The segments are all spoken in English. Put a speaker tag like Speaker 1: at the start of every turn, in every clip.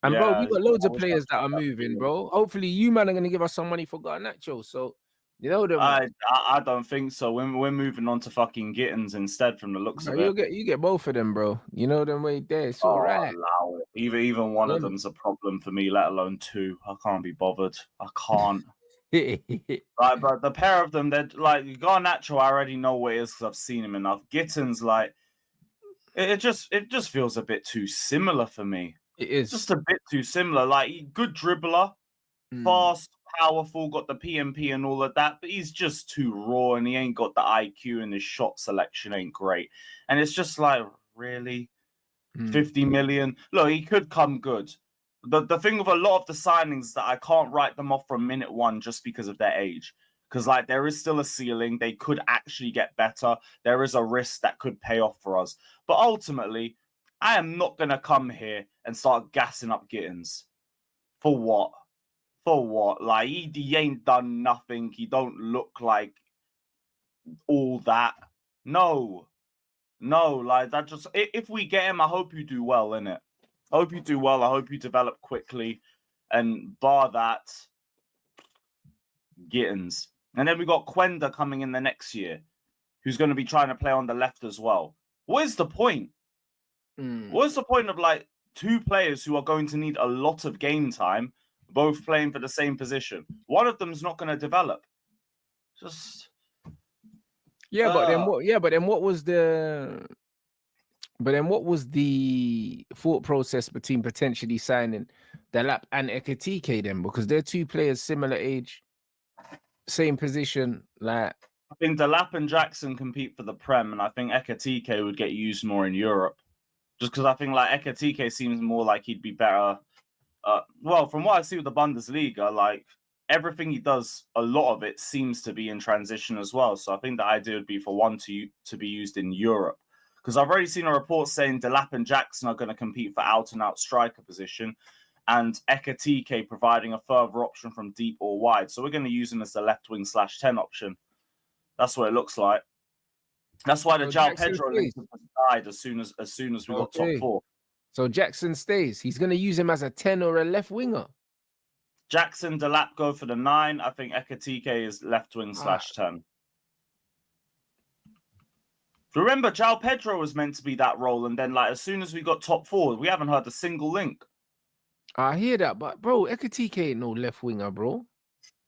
Speaker 1: And bro, we
Speaker 2: Yeah,
Speaker 1: got loads
Speaker 2: I
Speaker 1: of
Speaker 2: wish I
Speaker 1: players that
Speaker 2: felt
Speaker 1: are
Speaker 2: that
Speaker 1: moving,
Speaker 2: feeling.
Speaker 1: bro. Hopefully, you man are gonna give us some money for Garnacho. So you know them ones.
Speaker 2: I don't think so. We're moving on to fucking Gittens instead from the looks
Speaker 1: Bro,
Speaker 2: of it.
Speaker 1: you get both of them, bro. You know them way there. It's all
Speaker 2: Oh,
Speaker 1: right.
Speaker 2: allow it. Even one
Speaker 1: Yeah,
Speaker 2: of them's a problem for me, let alone two. I can't be bothered. I can't.
Speaker 1: man.
Speaker 2: Like, but the pair of them, they're like Garnacho. I already know what it is because I've seen him enough. Gittens, like it just feels a bit too similar for me.
Speaker 1: It is.
Speaker 2: Just a bit too similar. Like good dribbler,
Speaker 1: Mm.
Speaker 2: fast, powerful, got the PMP and all of that, but he's just too raw and he ain't got the IQ and his shot selection ain't great. And it's just like, really? 50 million? Look, he could come good. The thing with a lot of the signings is that I can't write them off from minute one just because of their age. Because like there is still a ceiling. They could actually get better. There is a risk that could pay off for us. But ultimately, I am not gonna come here and start gassing up Gittens. For what? For what? Like he ain't done nothing. He don't look like all that. No, like that. Just if we get him, I hope you do well in it. I hope you do well. I hope you develop quickly, and bar that, Gittens. And then we got Quenda coming in the next year, who's going to be trying to play on the left as well. What is the point? What is the point of like two players who are going to need a lot of game time, both playing for the same position? One of them's not going to develop. Just
Speaker 1: Yeah, but then what? Yeah, but then what was the? But then what was the thought process between potentially signing Delap and Ekitike then? Because they're two players similar age, same position. Like,
Speaker 2: I think Delap and Jackson compete for the Prem, and I think Ekitike would get used more in Europe. Just because I think like Ekitike seems more like he'd be better. Well, from what I see with the Bundesliga, like everything he does, a lot of it seems to be in transition as well. So I think the idea would be for one to be used in Europe. Because I've already seen a report saying Delap and Jackson are going to compete for out-and-out striker position, and Ekitike providing a further option from deep or wide. So we're going to use him as the left wing /10 option. That's what it looks like. That's why the João Pedro link died as soon as we got top four.
Speaker 1: So Jackson stays. He's going to use him as a 10 or a left winger.
Speaker 2: Jackson, Delap go for the 9. I think Ekitike is left wing /10. Remember, João Pedro was meant to be that role, and then like as soon as we got top 4, we haven't heard a single link.
Speaker 1: I hear that, but bro, Ekitike ain't no left winger, bro.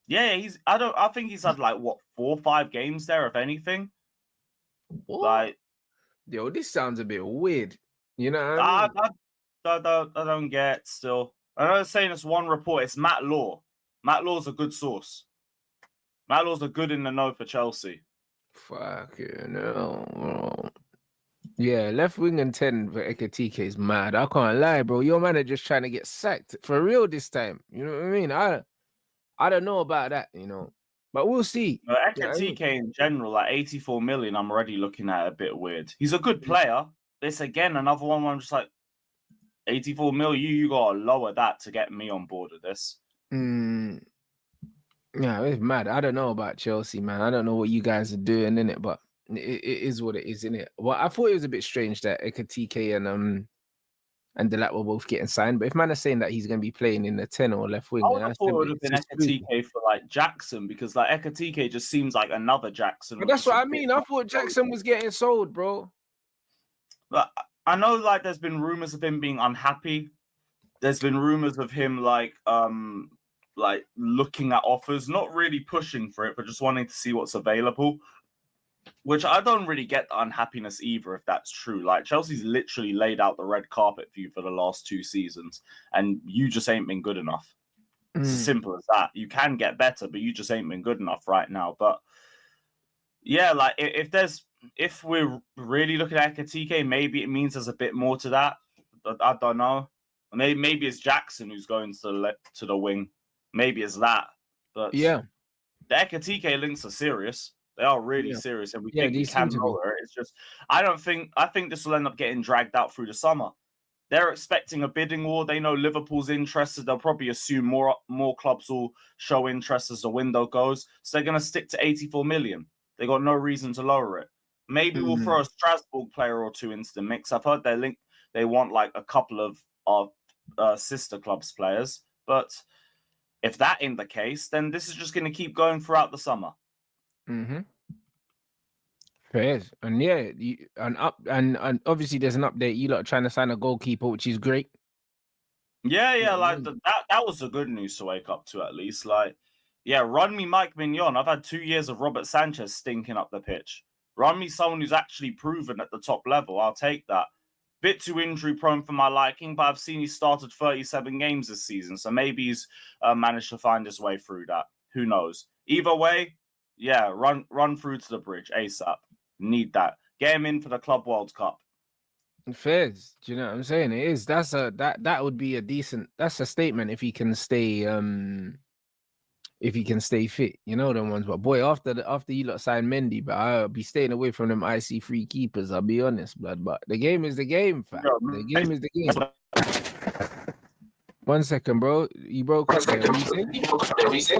Speaker 2: Yeah, I think he's had like what 4 or 5 games there, if anything.
Speaker 1: What?
Speaker 2: Like,
Speaker 1: yo, this sounds a bit weird. You know what I mean?
Speaker 2: I don't get it still. I know it's saying it's one report. It's Matt Law. Matt Law's a good source. Matt Law's a good in the know for Chelsea.
Speaker 1: Fucking hell. Yeah, left wing and 10 for Ekitike is mad. I can't lie, bro. Your man are just trying to get sacked for real this time. You know what I mean? I don't know about that, you know. But we'll see.
Speaker 2: Ekitike in general, like 84 million, I'm already looking at a bit weird. He's a good player. This again, another one where I'm just like 84 mil, you gotta lower that to get me on board with this.
Speaker 1: Yeah, it's mad. I don't know about Chelsea, man. I don't know what you guys are doing in it, but it is what it is, in it. Well, I thought it was a bit strange that Ekitike and Delap were both getting signed. But if man is saying that he's going to be playing in the 10 or left wing,
Speaker 2: I would have thought it would have been Ekitike for like Jackson, because like Ekitike just seems like another Jackson.
Speaker 1: But that's what I mean. I thought Jackson was getting sold, bro.
Speaker 2: But I know like there's been rumors of him being unhappy. There's been rumors of him like looking at offers, not really pushing for it, but just wanting to see what's available. Which I don't really get the unhappiness either, if that's true. Like Chelsea's literally laid out the red carpet for you for the last 2 seasons, and you just ain't been good enough. It's as simple as that. You can get better, but you just ain't been good enough right now. But yeah, like if we're really looking at Ekitike, maybe it means there's a bit more to that. I don't know. Maybe it's Jackson who's going to the wing. Maybe it's that. But
Speaker 1: yeah,
Speaker 2: the Ekitike links are serious. They are really serious, and we think we can lower it. It's just I think this will end up getting dragged out through the summer. They're expecting a bidding war. They know Liverpool's interested. They'll probably assume more clubs will show interest as the window goes. So they're going to stick to 84 million. They got no reason to lower it. Maybe we'll throw a Strasbourg player or two into the mix. I've heard they want like a couple of sister clubs players. But if that ain't the case, then this is just going to keep going throughout the summer.
Speaker 1: Mm-hmm. Fairs. And yeah, and obviously there's an update. You lot are trying to sign a goalkeeper, which is great.
Speaker 2: Yeah, like that was the good news to wake up to, at least. Like, yeah, run me Mike Mignon. I've had 2 years of Robert Sanchez stinking up the pitch. Run me someone who's actually proven at the top level. I'll take that. Bit too injury prone for my liking, but I've seen he started 37 games this season, so maybe he's managed to find his way through that. Who knows? Either way, yeah, run through to the bridge ASAP. Need that. Get him in for the Club World Cup.
Speaker 1: Fairs. Do you know what I'm saying? It is. That would be a decent. That's a statement if he can stay. If he can stay fit, you know them ones. But boy, after you lot sign Mendy, but I'll be staying away from them IC free keepers. I'll be honest, blood. But the game is the game, fam. The game is the game. 1 second, bro. You broke up there. What you say?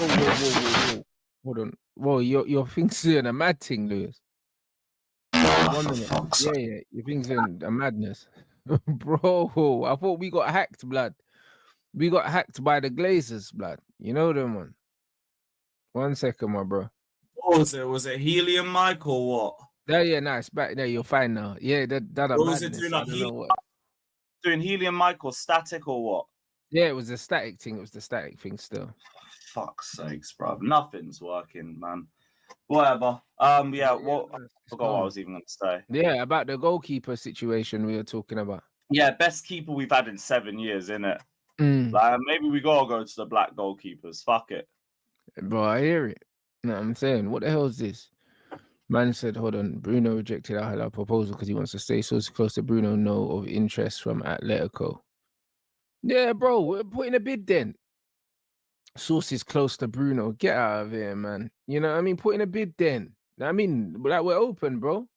Speaker 1: Whoa. Hold on. Whoa, your thing's doing a mad thing, Lewis. 1 minute. Yeah. Your thing's doing a madness. Bro, I thought we got hacked, blood. We got hacked by the Glazers, blood. You know them one. 1 second, my bro.
Speaker 2: What was it? Was it helium, Mike, or what?
Speaker 1: Yeah, nice. Back there, you're fine now. Yeah, that
Speaker 2: what was it doing? Doing helium, Mike, or static, or what?
Speaker 1: Yeah, it was a static thing. It was the static thing still.
Speaker 2: Fuck's sakes, bro. Nothing's working, man. Whatever. Yeah, what? I forgot what I was even going to say.
Speaker 1: Yeah, about the goalkeeper situation we were talking about.
Speaker 2: Yeah, best keeper we've had in 7 years, innit? Like, maybe we gotta go to the black goalkeepers. Fuck it.
Speaker 1: Bro, I hear it. No, I'm saying, what the hell is this? Man said, hold on, Bruno rejected our proposal because he wants to stay so close to Bruno. No of interest from Atletico. Yeah, bro, we're putting a bid then. Sources close to Bruno. Get out of here, man. You know what I mean? Putting a bid then. I mean, like, we're open, bro.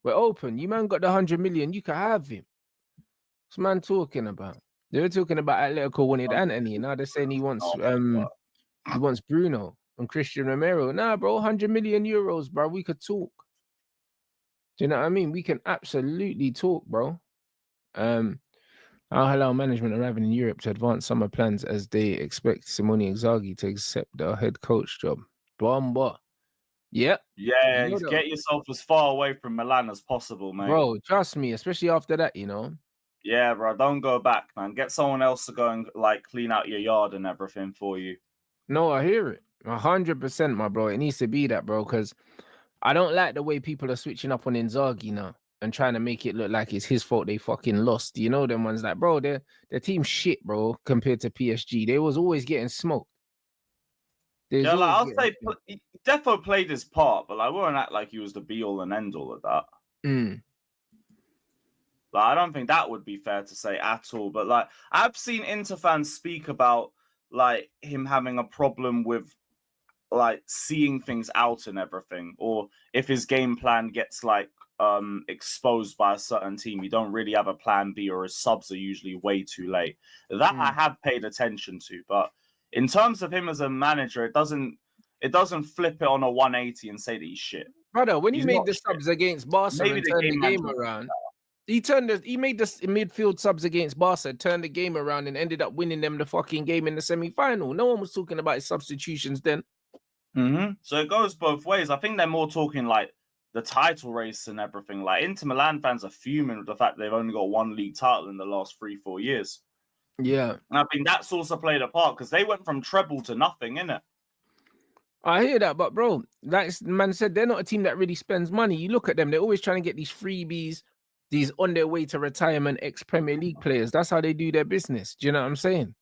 Speaker 1: We're open. You man got the 100 million. You can have him. What's man talking about? They were talking about Atletico wanted Anthony. Now they're saying he wants Bruno and Christian Romero. Nah, bro, 100 million euros, bro. We could talk. Do you know what I mean? We can absolutely talk, bro. Al Hilal management arriving in Europe to advance summer plans as they expect Simone Inzaghi to accept the head coach job. Bomba. Yep.
Speaker 2: Yeah, get yourself as far away from Milan as possible, mate.
Speaker 1: Bro, trust me, especially after that, you know.
Speaker 2: Yeah, bro, don't go back, man. Get someone else to go and like clean out your yard and everything for you.
Speaker 1: No, I hear it. 100%, my bro. It needs to be that, bro, because I don't like the way people are switching up on Inzaghi now and trying to make it look like it's his fault they fucking lost. You know, them ones like, bro, their team's shit, bro, compared to PSG. They was always getting smoked.
Speaker 2: Yeah, like, I'll say Defo played his part, but I won't act like he was the be-all and end-all of that. Like, I don't think that would be fair to say at all. But like, I've seen Inter fans speak about like him having a problem with like seeing things out and everything, or if his game plan gets like exposed by a certain team, you don't really have a plan B, or his subs are usually way too late. That I have paid attention to, but in terms of him as a manager, it doesn't flip it on a 180 and say that he's shit.
Speaker 1: Brother, when he made the subs against Barca and turned the game around, he made the midfield subs against Barca, turned the game around and ended up winning them the fucking game in the semi-final. No one was talking about his substitutions then.
Speaker 2: So it goes both ways. I think they're more talking like the title race and everything. Like, Inter Milan fans are fuming with the fact they've only got one league title in the last 3-4 years.
Speaker 1: Yeah.
Speaker 2: And I think that's also played a part because they went from treble to nothing, innit?
Speaker 1: I hear that, but bro, like man said, they're not a team that really spends money. You look at them, they're always trying to get these freebies, these on their way to retirement ex-Premier League players. That's how they do their business. Do you know what I'm saying?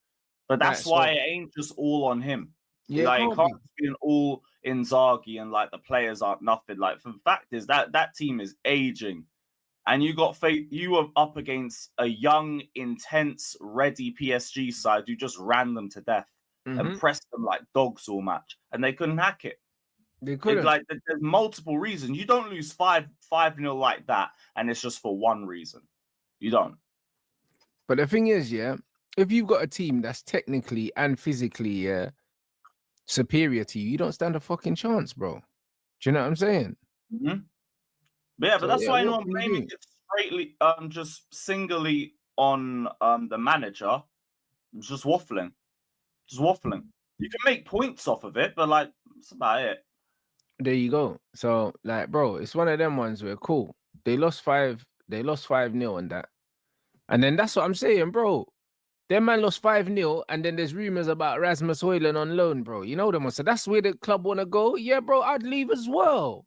Speaker 2: But that's why it ain't just all on him. Yeah, like, it can't be all Inzaghi and like the players aren't nothing. Like, the fact is that team is aging, and you were up against a young, intense, ready PSG side who just ran them to death and pressed them like dogs all match, and they couldn't hack it.
Speaker 1: They couldn't.
Speaker 2: Like, there's multiple reasons. You don't lose 5-0 like that, and it's just for one reason. You don't.
Speaker 1: But the thing is, yeah, if you've got a team that's technically and physically, superior to you, you don't stand a fucking chance, bro. Do you know what I'm saying?
Speaker 2: But yeah, but that's why no one blaming it straightly, just singly on the manager, it's just waffling. Just waffling. You can make points off of it, but like that's about it.
Speaker 1: There you go. So like, bro, it's one of them ones where cool. They lost 5-0 on that. And then that's what I'm saying, bro. Them man lost 5-0, and then there's rumors about Rasmus Højlund on loan, bro. You know them ones. So that's where the club wanna go. Yeah, bro, I'd leave as well.